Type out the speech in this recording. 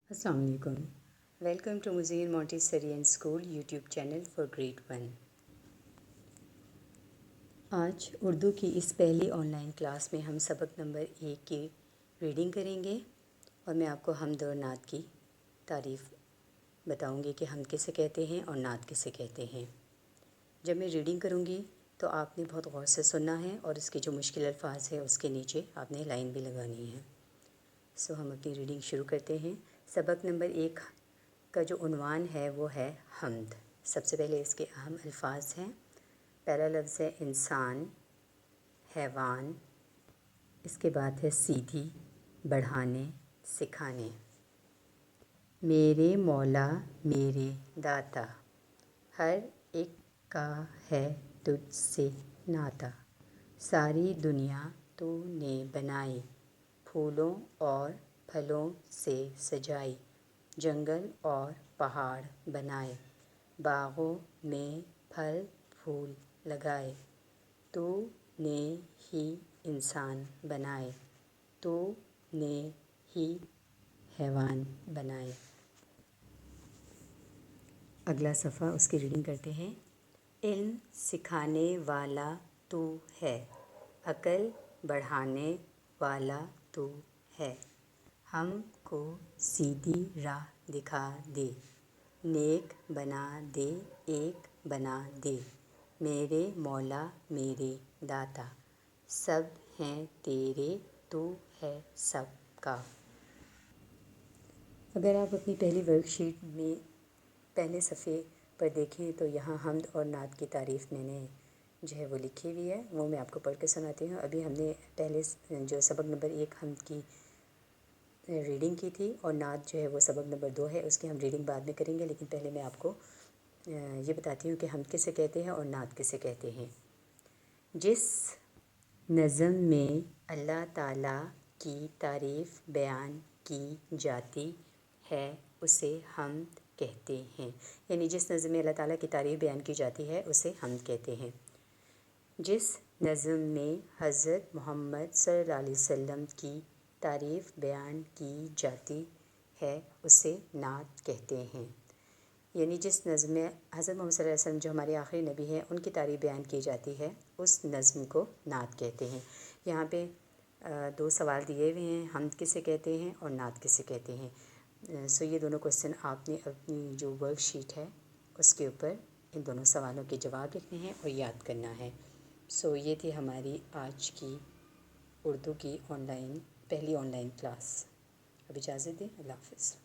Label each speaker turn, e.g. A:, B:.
A: السلام علیکم. Welcome to Muzain Montessori and school YouTube channel for grade 1. آج اردو کی اس پہلی آن لائن کلاس میں ہم سبق نمبر 1 کی ریڈنگ کریں گے اور میں آپ کو حمد اور نعت کی تعریف بتاؤں گی کہ حمد کسے کہتے ہیں اور نعت کسے کہتے ہیں. جب میں ریڈنگ کروں گی تو آپ نے بہت غور سے سننا ہے اور اس کے جو مشکل الفاظ ہیں اس کے نیچے آپ نے لائن بھی لگانی ہے. ہم اپنی ریڈنگ شروع کرتے ہیں. سبق نمبر 1 کا جو عنوان ہے وہ ہے حمد. سب سے پہلے اس کے اہم الفاظ ہیں. پہلا لفظ ہے انسان، حیوان. اس کے بعد ہے سیدھی، بڑھانے، سکھانے. میرے مولا میرے داتا، ہر ایک کا ہے تجھ سے ناتا. ساری دنیا تو نے بنائی، پھولوں اور پھلوں سے سجائی. جنگل اور پہاڑ بنائے، باغوں میں پھل پھول لگائے. تو نے ہی انسان بنائے، تو نے ہی حیوان بنائے. اگلا صفحہ اس کی ریڈنگ کرتے ہیں. علم سکھانے والا تو ہے، عقل بڑھانے والا تو ہے. ہم کو سیدھی راہ دکھا دے، نیک بنا دے، ایک بنا دے. میرے مولا میرے داتا، سب ہیں تیرے، تو ہے سب کا. اگر آپ اپنی پہلی ورک شیٹ میں پہلے صفحے پر دیکھیں تو یہاں حمد اور نعت کی تعریف میں نے جو ہے وہ لکھی ہوئی ہے، وہ میں آپ کو پڑھ کے سناتی ہوں. ابھی ہم نے پہلے جو سبق نمبر 1 حمد کی ریڈنگ کی تھی اور نعت جو ہے وہ سبق نمبر 2 ہے، اس کی ہم ریڈنگ بعد میں کریں گے. لیکن پہلے میں آپ کو یہ بتاتی ہوں کہ حمد کسے کہتے ہیں اور نعت کسے کہتے ہیں. جس نظم میں اللہ تعالیٰ کی تعریف بیان کی جاتی ہے اسے حمد کہتے ہیں. یعنی جس نظم میں اللہ تعالیٰ کی تعریف بیان کی جاتی ہے اسے حمد کہتے ہیں. جس نظم میں حضرت محمد صلی اللہ علیہ وسلم کی تعریف بیان کی جاتی ہے اسے نعت کہتے ہیں. یعنی جس نظم میں حضرت محمد صلی اللہ علیہ وسلم جو ہمارے آخری نبی ہیں ان کی تعریف بیان کی جاتی ہے اس نظم کو نعت کہتے ہیں. یہاں پہ 2 سوال دیے ہوئے ہیں، حمد کسے کہتے ہیں اور نعت کسے کہتے ہیں. یہ دونوں کوسچن آپ نے اپنی جو ورک شیٹ ہے اس کے اوپر ان دونوں سوالوں کے جواب لکھنے ہیں اور یاد کرنا ہے. یہ تھی ہماری آج کی اردو کی پہلی آن لائن کلاس. اب اجازت دیں. اللہ حافظ.